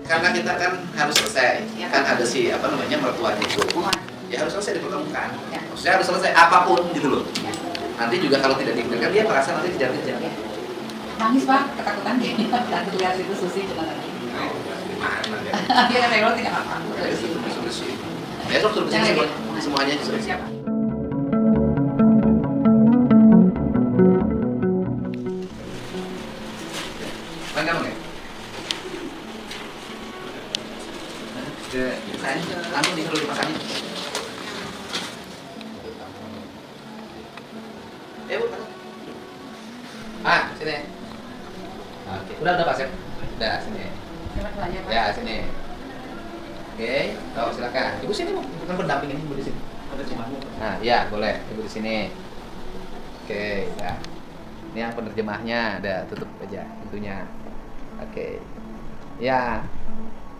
karena kita kan harus selesai, Ya. kan ada si apa namanya mertuanya itu, Oh, ya harus selesai dipertemukan. Ya. Maksudnya harus selesai apapun gitu loh. ya. Nanti juga kalau tidak diinginkan dia merasa nanti kejar-kejar. Ya. Nangis Pak, ketakutan dia. Takut lihat itu Susi cuma lagi. Nah, gimana ya? Dia kata kalau tidak apa-apa. Bersih. Besok suruh Jangan semua, lagi. semuanya suruh. Siapa? Bang kamu ya? Saya anu nih kalau dimakannya. Bu. Sini. Oke. Udah Pak Sep. Udah sini. Siapa tuanya Pak? Ya, sini. Oke, silakan. Ibu sini, Bu. Bukan pendamping ini, Ibu di sini. Ada cemahnya. Nah, iya, boleh. Ibu di sini. Oke, ya. Ini yang penerjemahnya, ada tutup aja pintunya. Oke. Ya.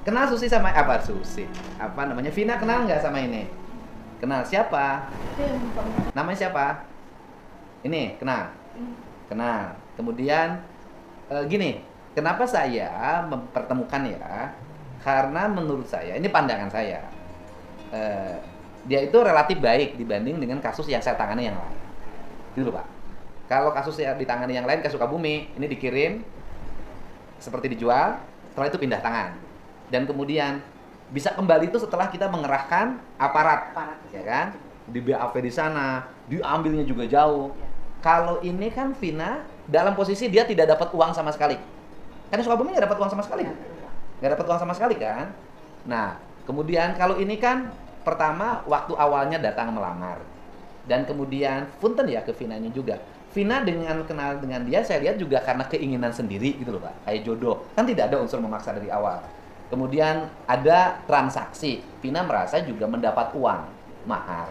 Kenal Susi sama apa Susi? Apa namanya? Vina kenal nggak sama ini? Kenal siapa? Namanya siapa? Ini kenal. Kenal. Kemudian gini, kenapa saya mempertemukan ya? Karena menurut saya, ini pandangan saya, dia itu relatif baik dibanding dengan kasus yang saya tangani yang lain. Gitu loh Pak. Kalau kasus yang ditangani yang lain ke Sukabumi, ini dikirim seperti dijual, setelah itu pindah tangan. Dan kemudian bisa kembali itu setelah kita mengerahkan aparat, ya kan? Di BAV di sana, diambilnya juga jauh. Kalau ini kan Vina dalam posisi dia tidak dapat uang sama sekali. Kan Sukabumi nggak dapat uang sama sekali, nggak dapat uang sama sekali kan? Nah, kemudian kalau ini kan pertama waktu awalnya datang melamar, dan kemudian punten ya ke Vinanya juga. Vina dengan kenal dengan dia, saya lihat juga karena keinginan sendiri gitu loh Pak, kayak jodoh. Kan tidak ada unsur memaksa dari awal. Kemudian ada transaksi, Vina merasa juga mendapat uang mahar,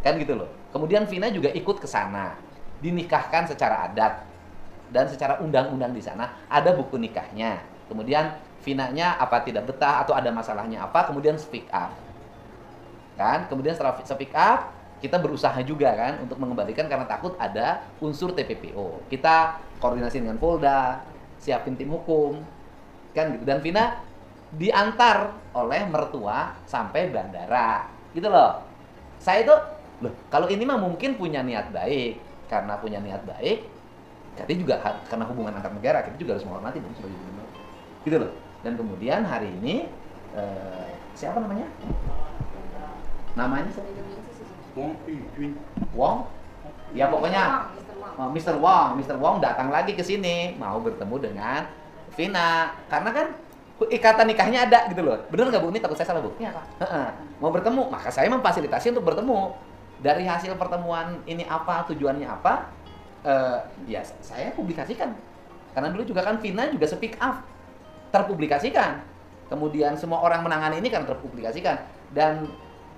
kan gitu loh. Kemudian Vina juga ikut ke sana, dinikahkan secara adat dan secara undang-undang di sana ada buku nikahnya. Kemudian Vinanya apa tidak betah atau ada masalahnya apa, kemudian speak up, kan? Kemudian setelah speak up, kita berusaha juga kan untuk mengembalikan karena takut ada unsur TPPO. Kita koordinasi dengan Polda, siapin tim hukum, kan gitu. Dan Vina diantar oleh mertua sampai bandara, gitu loh. Saya itu, loh, kalau ini mah mungkin punya niat baik, karena punya niat baik, jadi juga karena hubungan antar negara kita juga harus menghormati dong sebagai gubernur, gitu loh. Dan kemudian hari ini siapa namanya? Namanya Wong Yujun. Wong? Ya pokoknya Mr. Wong datang lagi ke sini mau bertemu dengan Vina karena kan ikatan nikahnya ada gitu loh. Bener nggak Bu? Ini takut saya salah Bu? Iya Pak. Mau bertemu, maka saya memfasilitasi untuk bertemu. Dari hasil pertemuan ini apa, tujuannya apa? Ya saya publikasikan. Karena dulu juga kan Vina juga speak up, terpublikasikan. Kemudian semua orang menangani ini kan terpublikasikan. Dan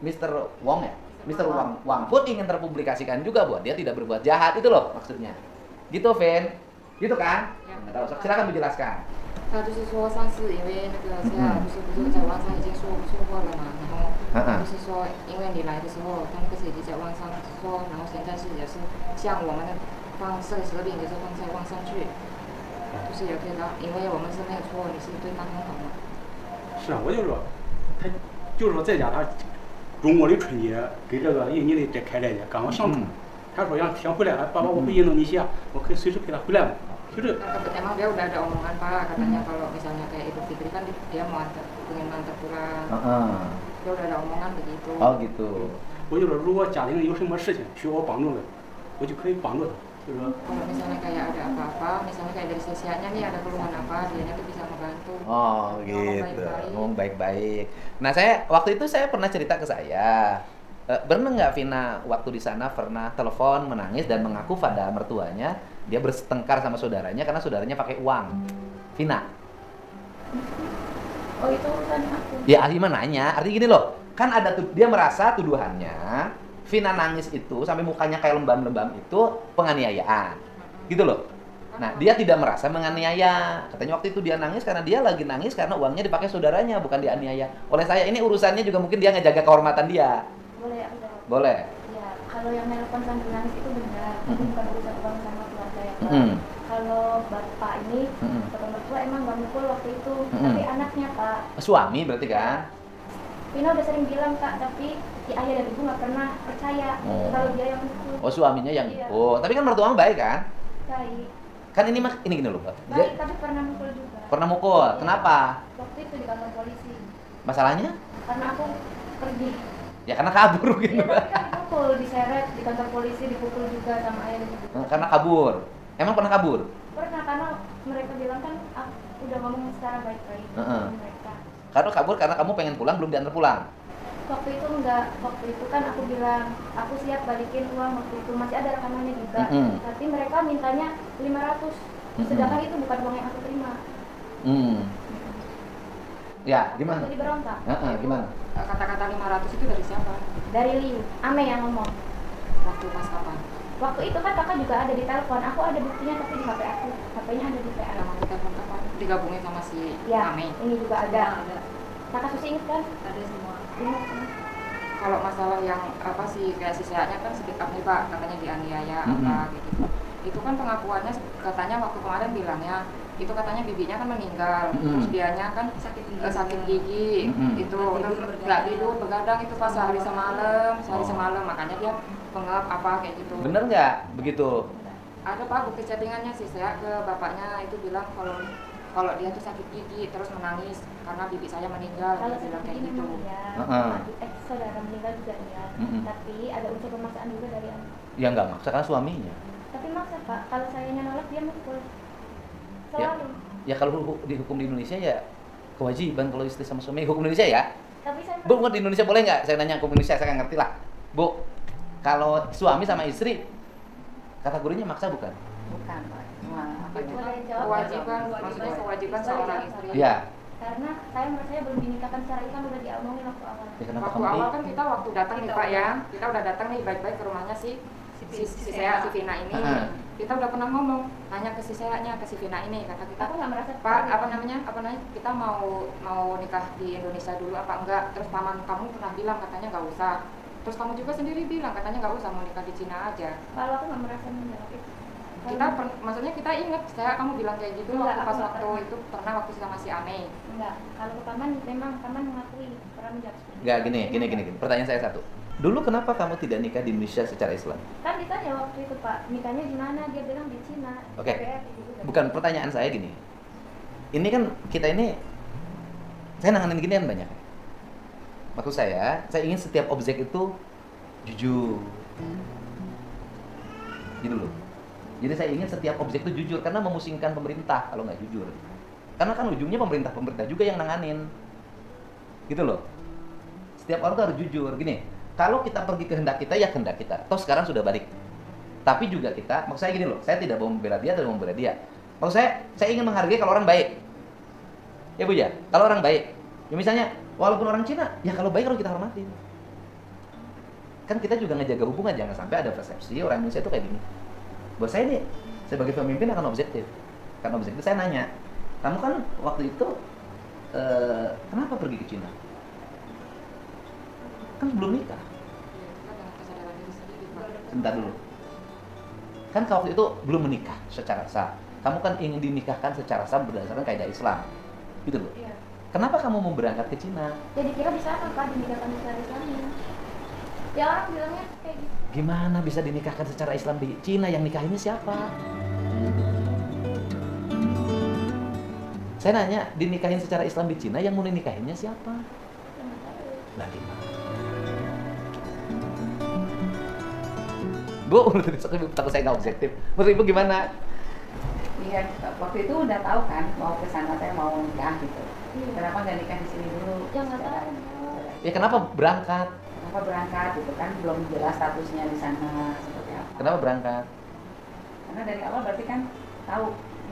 Mr. Wong ya, Mr. Wang pun ingin terpublikasikan juga buat dia tidak berbuat jahat, itu loh maksudnya. Gitu, Ven. Gitu kan? Ya. Nggak tahu, silakan dijelaskan. 他就是说，上次因为那个现在不是在网上已经说过了嘛，然后就是说，因为你来的时候，他那个姐姐在网上说，然后现在是也是像我们的放射舌饼也是放在网上去，就是也可以的，因为我们是没有错，你是对他很好嘛。是啊，我就说，他就是说在家他中国的春节给这个印尼的这开斋节刚好相冲，他说想先回来，爸爸我回印度尼西亚，我可以随时陪他回来嘛，就这。 Emang dia udah ada omongan Pak, katanya kalau misalnya kayak Idul Fitri kan dia mau pengen antar pulang. Dia udah ada omongan begitu. Oh gitu. 我就说，如果家庭有什么事情需要我帮助的，我就可以帮助他。就是说， Kalau misalnya kayak ada apa-apa, misalnya kayak dari sesianya nih ada keluhan apa, dia tuh bisa membantu. Oh gitu. baik-baik. Ngomong baik-baik. Nah saya waktu itu saya pernah cerita ke saya. Pernah nggak Vina waktu di sana pernah telepon menangis dan mengaku pada mertuanya dia bertengkar sama saudaranya karena saudaranya pakai uang. Vina. Oh itu urusan aku. Ya Ahima nanya, artinya gini loh, kan ada dia merasa tuduhannya Vina nangis itu sampai mukanya kayak lembam-lembam itu penganiayaan, gitu loh. Nah dia tidak merasa menganiaya, katanya waktu itu dia nangis karena dia lagi nangis karena uangnya dipakai saudaranya bukan dianiaya oleh saya. Ini urusannya juga mungkin dia ngejaga kehormatan dia. Boleh aku jawab? Boleh. Ya, kalau yang nelpon sambil nangis itu benar, tapi bukan urusan uang sama keluarga ya Pak. Kalau kalau bapak ini bapak mertua emang nggak mukul waktu itu, tapi anaknya Pak. Suami berarti kan? Vina udah sering bilang Kak, tapi si ayah dan ibu nggak pernah percaya kalau dia yang mukul. Oh, suaminya yang Iya. oh, tapi kan mertua baik kan? Baik. Kan ini mah ini gini loh, Pak. Baik, tapi pernah mukul juga. Pernah mukul. Iya. Kenapa? Waktu itu di kantor polisi. Masalahnya? Karena aku pergi. Ya karena kabur gitu. Iya, tapi kan dipukul, diseret di kantor polisi, dipukul juga sama ayah dan ibu. Karena kabur. Emang pernah kabur? Pernah, karena mereka bilang kan aku udah ngomong secara baik-baik sama mereka. Karena kabur karena kamu pengen pulang belum diantar pulang. Waktu itu enggak, waktu itu kan aku bilang aku siap balikin uang, waktu itu masih ada rekamannya juga. Tapi mereka mintanya 500. Sedangkan itu bukan uang yang aku terima. Ya, gimana? Jadi berontak. Gimana? Kata-kata 500 itu dari siapa? Dari Liu, Ame yang ngomong. Waktu pas kapan? Waktu itu kan kakak juga ada di telepon, aku ada buktinya tapi di HP aku. HP-nya ada di PA. Nama kita kapan? Digabungin sama si Ya, Ame. ini juga ada. Kakak Susi ingat kan? Ada semua. Ingat kan? Kalau masalah yang apa sih kayak si Sehatnya kan speak up nih Pak, katanya dianiaya apa gitu. Itu kan pengakuannya katanya waktu kemarin bilangnya itu katanya bibinya kan meninggal, terus dianya kan sakit gigi, itu nggak tidur begadang itu pas sehari semalam, makanya dia pengap apa kayak gitu. Bener nggak begitu? Ada Pak bukti chattingannya sih saya ke bapaknya itu bilang kalau dia tuh sakit gigi terus menangis karena bibi saya meninggal, Kalau dia bilang sakit kayak gigi gitu. memang ya, saudara meninggal juga ya, tapi ada unsur pemaksaan juga dari anak. Ya nggak maksa kan suaminya. Tapi maksa Pak, kalau sayanya nolak dia mukul. Selalu. Ya kalau dihukum di Indonesia ya kewajiban kalau istri sama suami hukum Indonesia ya. Tapi saya Bu, di Indonesia boleh nggak? Saya nanya hukum Indonesia, saya nggak ngerti lah. Bu, kalau suami sama istri kategorinya maksa bukan? Bukan Pak. Apa Itu itu ada yang jawab. kewajiban, maksudnya kewajiban seorang istri. Iya. Karena saya merasa belum dinikahkan secara Islam, udah diomongin waktu awal. Ya, kenapa Waktu kamu awal kan kita waktu datang nih Pak ya, kita udah datang nih baik-baik ke rumahnya si Vina ini. Kita udah pernah ngomong, tanya ke si Sehatnya, ke si Vina ini, kata kita, Aku nggak merasa Pak, apa namanya, kita mau nikah di Indonesia dulu apa enggak? Terus paman kamu pernah bilang katanya nggak usah. Terus kamu juga sendiri bilang katanya nggak usah, mau nikah di Cina aja. Kalau aku nggak merasa menjawab itu. Maksudnya kita ingat, kamu bilang kayak gitu Enggak, waktu pas aku waktu nggak itu pernah waktu sama si Ame. Enggak, kalau ke paman memang paman mengakui pernah menjawab seperti itu. Nggak, gini. Pertanyaan saya satu. Dulu kenapa kamu tidak nikah di Indonesia secara Islam? Kan ditanya waktu itu Pak, nikahnya di mana? Dia bilang di Cina. Oke. KBRI juga. Bukan, pertanyaan saya gini. Ini kan kita ini saya nanganin ginian banyak. Maksud saya ingin setiap objek itu jujur. Gitu loh. Jadi saya ingin setiap objek itu jujur karena memusingkan pemerintah kalau nggak jujur. Karena kan ujungnya pemerintah juga yang nanganin. Gitu loh. Setiap orang tuh harus jujur. Gini, kalau kita pergi kehendak kita ya kehendak kita. Toh sekarang sudah balik. Tapi juga kita, maksud saya gini loh, saya tidak mau membela dia atau membela dia. Maksud saya ingin menghargai kalau orang baik. Ya Bu ya, kalau orang baik. Ya misalnya, walaupun orang Cina, ya kalau baik harus kita hormatin. Kan kita juga ngejaga hubungan, jangan sampai ada persepsi orang Indonesia itu kayak gini. Buat saya nih, sebagai pemimpin akan objektif. Karena objektif saya nanya, kamu kan waktu itu kenapa pergi ke Cina? Kan belum nikah. Sebentar dulu. Kan waktu itu belum menikah secara sah. Kamu kan ingin dinikahkan secara sah berdasarkan kaidah Islam. Gitu loh. Iya. Kenapa kamu mau berangkat ke Cina? Jadi kira bisa apa Pak dinikahkan secara Islamnya? Ya orang bilangnya kayak gitu. Gimana bisa dinikahkan secara Islam di Cina? Yang nikahinnya siapa? Saya nanya, dinikahin secara Islam di Cina, yang mau nikahinnya siapa? Nah, gimana? Bu, takut saya nggak objektif. Menurut Ibu gimana? Iya, waktu itu udah tahu kan mau ke sana saya mau nikah gitu. Kenapa nggak nikah di sini dulu? Ya nggak tahu. Ya kenapa berangkat? Kenapa berangkat gitu kan belum jelas statusnya di sana seperti apa. Kenapa berangkat? Karena dari awal berarti kan tahu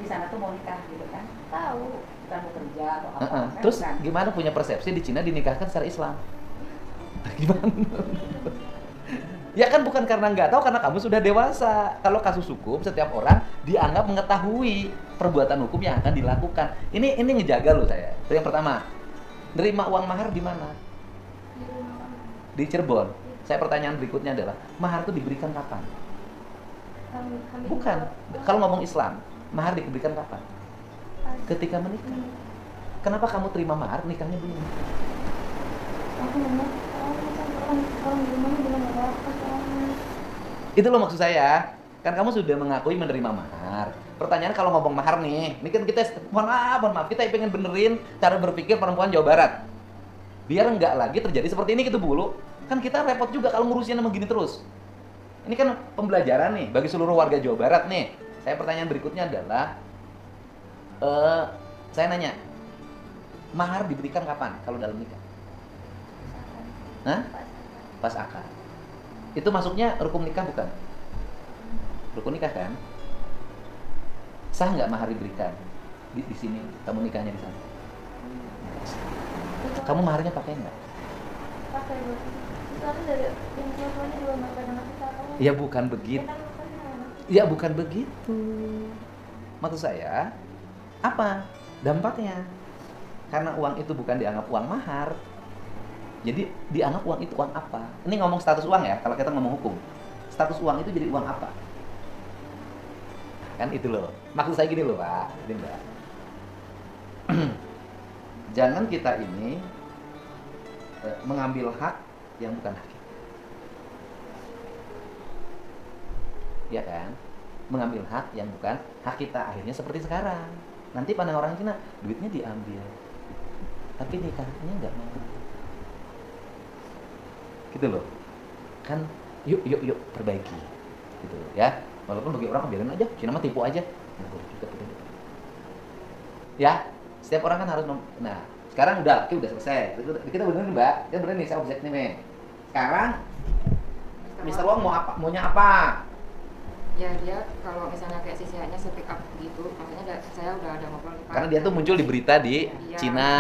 di sana tuh mau nikah gitu kan. Tahu. Bukan mau kerja atau apa. Kan Terus bukan. gimana punya persepsi di Cina dinikahkan secara Islam? Gimana? Ya kan bukan karena nggak tahu, karena kamu sudah dewasa. Kalau kasus hukum, setiap orang dianggap mengetahui perbuatan hukum yang akan dilakukan. Ini ngejaga loh saya. Itu yang pertama. Nerima uang mahar di mana? Di rumah kamu. Di Cirebon. Saya pertanyaan berikutnya adalah, mahar itu diberikan kapan? Kami Bukan. Kalau ngomong Islam, Mahar diberikan kapan? Ketika menikah. Kenapa kamu terima mahar, nikahnya belum? Aku nanya, orang di rumahnya bilang nggak apa soalnya. Itu loh maksud saya. Kan kamu sudah mengakui menerima mahar. Pertanyaan kalau ngomong mahar nih, ini kan kita mohon maaf, kita pengen benerin cara berpikir perempuan Jawa Barat. Biar nggak lagi terjadi seperti ini gitu Bu. Kan kita repot juga kalau ngurusin sama gini terus. Ini kan pembelajaran nih bagi seluruh warga Jawa Barat nih. Saya pertanyaan berikutnya adalah, saya nanya, mahar diberikan kapan kalau dalam nikah? Hah? Pas akad. Itu masuknya rukun nikah bukan? Rukun nikah kan? Sah nggak mahar diberikan di sini? Kamu nikahnya di sana? Kamu maharnya pakai nggak? Pakai Bu. Soalnya dari yang tuanya juga nggak pernah ngasih tahu. Ya bukan begitu. Ya bukan begitu. Maksud saya, apa dampaknya? Karena uang itu bukan dianggap uang mahar. Jadi dianggap uang itu uang apa? Ini ngomong status uang ya, kalau kita ngomong hukum. Status uang itu jadi uang apa? Kan itu loh. Maksud saya gini loh Pak, ini Mbak. Jangan kita ini mengambil hak yang bukan hak kita. Ya kan? Mengambil hak yang bukan hak kita. Akhirnya seperti sekarang. Nanti pandang orang Cina, duitnya diambil. Tapi nikahnya nggak mau. Gitu loh. Kan yuk perbaiki. Gitu ya. Walaupun bagi orang biarin aja, Cina mah tipu aja. Ya, setiap orang kan harus nah, sekarang udah selesai. Kita benerin Mbak, kita benerin nih saya objeknya nih. Sekarang Mr. Wong maunya apa? Ya dia kalau misalnya kayak si Sianya speak up gitu, maksudnya saya udah ada ngobrol di Karena dia tuh muncul di berita di Cina.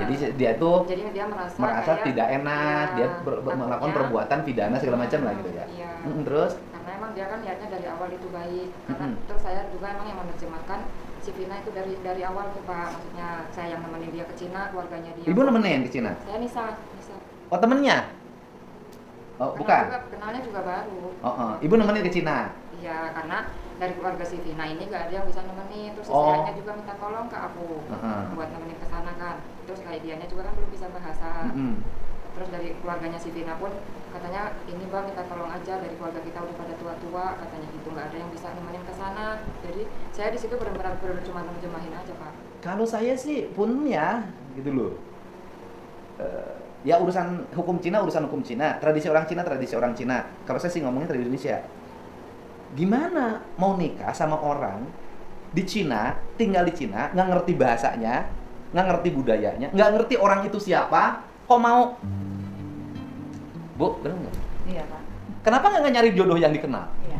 Jadi dia tuh dia merasa kayak, tidak enak, dia melakukan perbuatan pidana segala macam lah gitu ya. Iya. Terus karena emang dia kan lihatnya dari awal itu baik. Karena terus saya juga emang yang menerjemahkan si Vina itu dari awal tuh Pak. Maksudnya saya yang nemenin dia ke Cina, keluarganya dia. Ibu nemenin ke Cina? Saya Nisa. Oh temennya? Oh bukan? Kenalnya juga baru. Ibu nemenin ke Cina? Iya, karena dari keluarga si Vina ini gak ada yang bisa nemenin. Terus istrinya juga minta tolong ke aku buat nemenin ke sana kan. Terus kayak dianya juga kan belum bisa bahasa. Terus dari keluarganya si Vina pun katanya ini Bang minta tolong aja, dari keluarga kita udah pada tua-tua katanya gitu, nggak ada yang bisa nemenin ke sana. Jadi saya di situ benar-benar cuma nerjemahin aja Pak. Kalau saya sih pun ya gitu loh. Ya urusan hukum Cina, tradisi orang Cina. Kalau saya sih ngomongnya tradisi Indonesia. Gimana mau nikah sama orang di Cina, tinggal di Cina, nggak ngerti bahasanya, nggak ngerti budayanya, nggak ngerti orang itu siapa, kok mau? Bu, benar nggak? Iya Pak. Kenapa nggak nyari jodoh yang dikenal? Iya.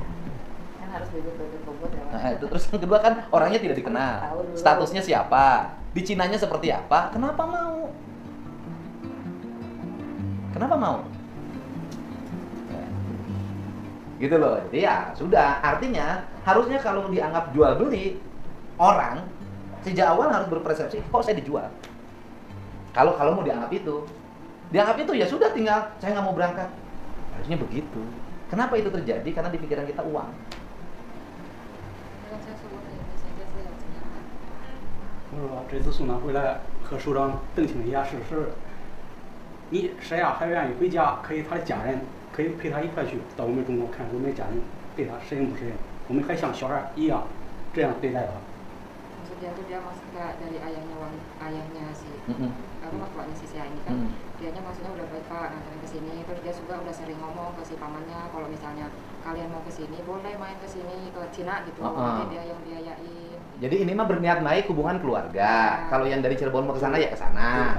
Kan harus bebet-bebet ya. Nah, itu terus yang kedua kan orangnya tidak dikenal, statusnya siapa, di Cinanya seperti apa, kenapa mau? Kenapa mau? Gitu loh. Jadi ya sudah, artinya harusnya kalau dianggap jual beli orang sejak awal harus berpersepsi kok saya dijual. Kalau mau dianggap itu ya sudah, tinggal saya nggak mau berangkat. Harusnya begitu. Kenapa itu terjadi? Karena di pikiran kita uang.这次宋南回来和首长邓清的演示是，你谁呀还愿意回家，可以他的家人可以陪他一块去到我们中国看我们家人对他适应不适应，我们还像小孩一样这样对待他。 Maksudnya tuh dia masuk dari ayahnya si mertuanya si Sia ini kan, dianya maksudnya udah baik Pak nganterin ke sini, terus dia juga udah sering ngomong ke si pamannya kalau misalnya kalian mau ke sini boleh main ke sini ke Cina gitu, nanti dia yang biayain. Jadi ini mah berniat baik hubungan keluarga. Kalau yang dari Cirebon mau ke sana ya ke sana.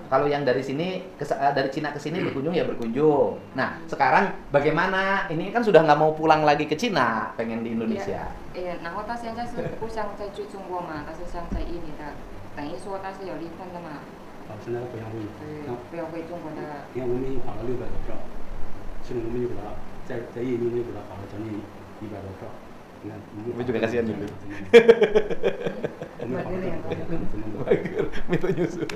Kalau yang dari sini dari Cina ke sini berkunjung ya berkunjung. Nah, sekarang bagaimana? Ini kan sudah nggak mau pulang lagi ke Cina, pengen di Indonesia. Iya, nah, 他现在是不想再去中国嘛，他是想在印尼的，等于说他是有离婚的嘛。现在不想回去。对，不要回中国的。你看我们已经花了600多票，其中我们就给他在印尼就给他花了将近100多票。你看，我们 juga kasihan dulu. 我们花了这么多。 Minta nyusul.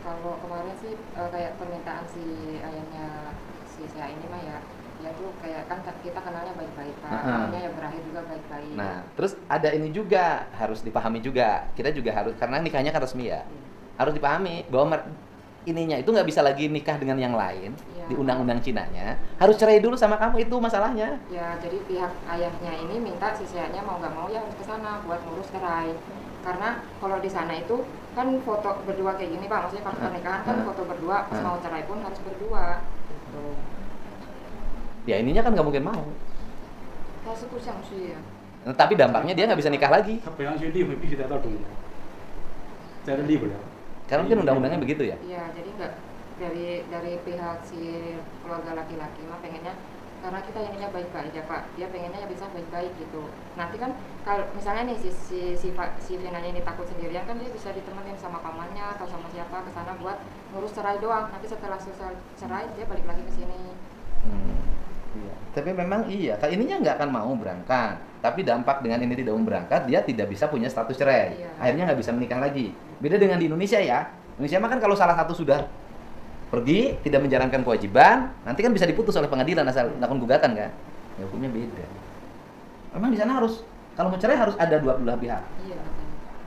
Kalau kemarin sih kayak permintaan si ayahnya si Sia ini mah ya, dia tuh kayak kayak kan kita kenalnya baik-baik Pak, akhirnya ya berakhir juga baik-baik. Nah, terus ada ini juga harus dipahami juga. Kita juga harus, karena nikahnya kan resmi ya, harus dipahami bahwa ininya itu nggak bisa lagi nikah dengan yang lain di undang-undang Cinanya, harus cerai dulu sama kamu, itu masalahnya. Ya, jadi pihak ayahnya ini minta sisanya mau nggak mau ya harus ke sana buat ngurus cerai. Karena kalau di sana itu kan foto berdua kayak gini Pak, maksudnya kalau pernikahan kan foto berdua, pas mau cerai pun harus berdua. Gitu. Ya ininya kan nggak mungkin mau. Ya. Nah, tapi dampaknya dia nggak bisa nikah lagi. 他北洋区离婚必须得到中国，在这离不了。 Karena mungkin undang-undangnya begitu ya. Iya, jadi nggak dari pihak si keluarga laki-laki mah pengennya karena kita ininya baik-baik ya Pak, dia pengennya ya bisa baik-baik gitu. Nanti kan kalau misalnya nih si Venanya ini takut sendirian kan dia bisa ditemenin sama pamannya atau sama siapa ke sana buat ngurus cerai doang. Nanti setelah selesai cerai dia balik lagi ke sini. Iya. Tapi memang iya, kalau ininya nggak akan mau berangkat. Tapi dampak dengan ini tidak mau berangkat, dia tidak bisa punya status cerai. Iya. Akhirnya nggak bisa menikah lagi. Beda dengan di Indonesia ya. Indonesia mah kan kalau salah satu sudah pergi, tidak menjalankan kewajiban, nanti kan bisa diputus oleh pengadilan asal lakukan gugatan kan. Ya hukumnya beda. Memang di sana harus, kalau mau cerai harus ada dua belah pihak. Iya.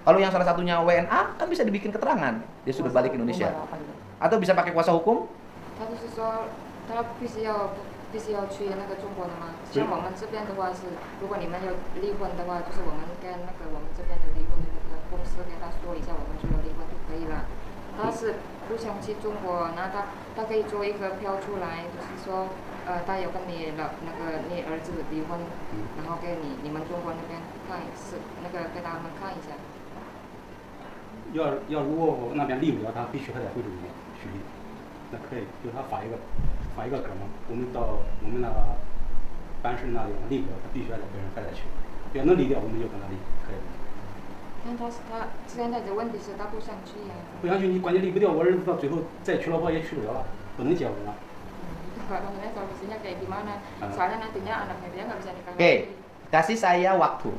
Kalau yang salah satunya WNA kan bisa dibikin keterangan, dia sudah balik ke Indonesia. Atau bisa pakai kuasa hukum. 他就是说，他必须要去那个中国的吗？像我们这边的话是，如果你们有离婚的话，就是我们跟那个我们这边的离婚的那个公司给他说一下，我们就要离婚就可以了。他是不想去中国，那他可以做一个票出来，就是说，他有跟你你儿子离婚，然后给你们中国那边看是那个给他们看一下。如果我那边离不了，他必须还得回中国去离，那可以，就他发一个格嘛，我们到我们那个办事那地方离不了，他必须还得跟人还得去，要能离掉我们就跟他离，可以。但他现在的问题是他不想去呀。不想去，你关键离不掉，我儿子到最后再娶老婆也娶不了了，不能结婚了。Maksudnya solusinya kayak gimana? Soalnya nantinya anaknya dia nggak bisa nikah. Oke, kasih saya waktu,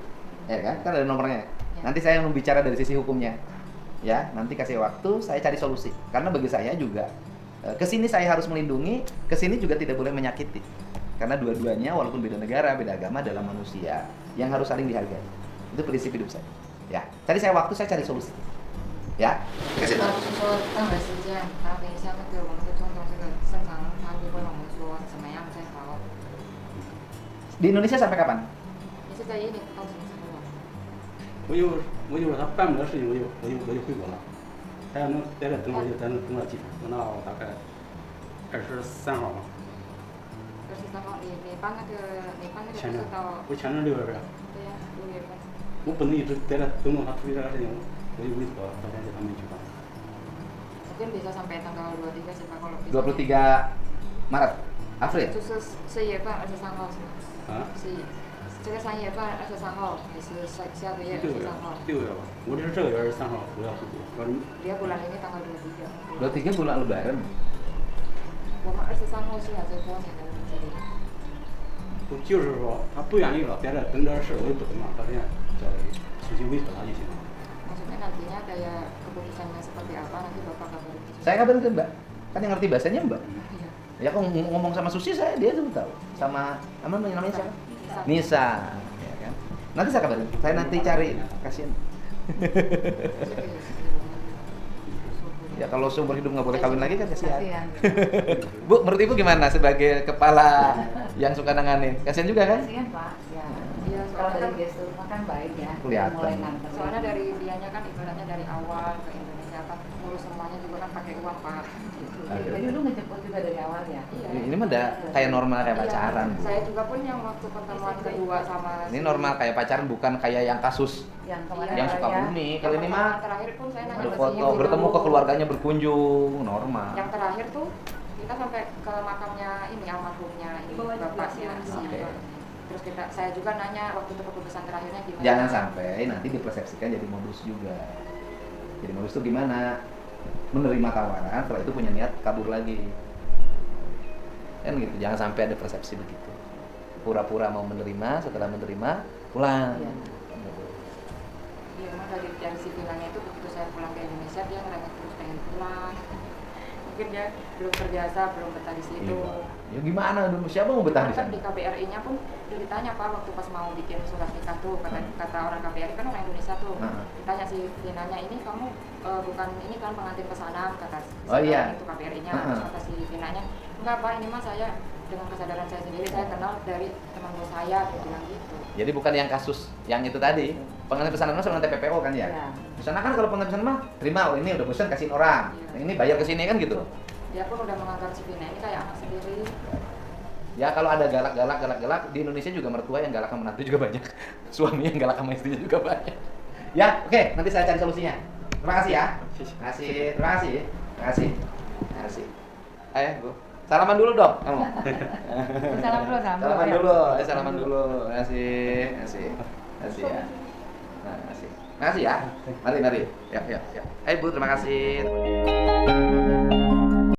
ya kan? Kan ada nomornya. Nanti saya mau bicara dari sisi hukumnya, ya. Nanti kasih waktu, saya cari solusi. Karena bagi saya juga, kesini saya harus melindungi, kesini juga tidak boleh menyakiti. Karena dua-duanya walaupun beda negara, beda agama adalah manusia yang harus saling dihargai. Itu prinsip hidup saya. Ya, cari saya waktu, saya cari solusi. Ya, kasih tahu. 就是说到了时间，然后等一下那个我们的总统这个正常他会问我们说怎么样才好。 Di Indonesia sampai kapan? 你是在印尼到什么时候啊？我就说他办不了事情，我就回国了。他要能在这等我，就咱能等到几天？等到大概23号嘛。 23号，你办那个签证就是到我签证6月份。对呀6月份。我不能一直在这等到他处理这个事情，我就委托到现在他没去办。 Mungkin bisa sampai tanggal 23 sih Pak kalau bisa. 23 Maret, April. 就是4月份23号是吗？啊？是这个3月份23号还是下个月23号？ 6月吧，我这是这个月23号我要回国。Dia bulan ini tanggal 23. 23 bulan Lebaran. 我们23号是要在过年的日子里。就是说他不愿意了，在这等点事我也不等了，他现在再出去委托他就行了。 Maksudnya nantinya kayak keputusannya seperti apa nanti Bapak kabarin. Saya kabarin ke Mbak. Kan yang ngerti bahasanya Mbak. Iya. Ya kalau ngomong sama Susi dia tuh tahu. Sama namanya siapa? Nisa. Ya kan? Nanti saya kabarin. Saya nanti cari kasihan. Ya kalau seumur hidup nggak boleh kawin lagi kan kasihan. Bu, menurut Ibu gimana sebagai kepala yang suka nanganin? Kasihan juga kan? Kasihan Pak, ya. Iya, Kalau soalnya dari gestur mah kan baik ya. Kelihatan. Mulai nganter. soalnya dari dianya kan ibaratnya dari awal ke Indonesia kan ngurus semuanya juga kan pakai uang Pak. Gitu. Jadi lu ngejemput juga dari awal ya. Iya. Ini mah udah kayak normal kayak Iya, pacaran. Bu. Saya juga pun yang waktu pertemuan kedua sama Ini normal kayak pacaran, bukan kayak yang kasus Yang kemarin yang suka ya. bumi. Kalau ini mah terakhir pun saya nanya ada ke foto, si bertemu ibu. ke keluarganya, berkunjung, normal. Yang terakhir tuh kita sampai ke makamnya ini almarhumnya ini bapaknya si Oke. terus saya juga nanya waktu itu keputusan terakhirnya gimana. Jangan sampai nanti dipersepsikan jadi modus juga. Jadi modus itu gimana? Menerima tawaran, setelah itu punya niat kabur lagi. Kan gitu, jangan sampai ada persepsi begitu. Pura-pura mau menerima, setelah menerima pulang. Iya. Iya, emang dari si bilangnya itu begitu saya pulang ke Indonesia dia ngerasa terus pengen pulang. mungkin dia belum terbiasa, belum betah di situ. Ya gimana dulu, siapa mau betah di Kan sana? di KBRI-nya pun udah ditanya Pak waktu pas mau bikin surat nikah tuh, kata orang KBRI kan orang Indonesia tuh, ditanya si Vinanya, ini kamu bukan ini kan pengantin pesanan, kata itu KBRI-nya, terus kata si Vinanya, enggak Pak, ini mah saya dengan kesadaran saya sendiri, saya kenal dari teman bos saya, dia bilang gitu. Jadi bukan yang kasus yang itu tadi, pengantin pesanan mah sama TPPO kan ya? Di sana kan kalau pengantin pesanan mah terima, oh ini udah bosan kasihin orang, ini bayar ke sini kan gitu. Dia pun udah menganggap si Vina ini kayak anak sendiri. Ya kalau ada galak di Indonesia juga mertua yang galak sama menantu juga banyak, suami yang galak sama istrinya juga banyak. Ya oke, nanti saya cari solusinya. Terima kasih ya. Terima kasih. Ayo Bu, salaman dulu dong kamu. Salaman dulu. Salaman dulu. Terima kasih ya. Terima kasih ya. Mari. Ya. Ayo Bu, terima kasih.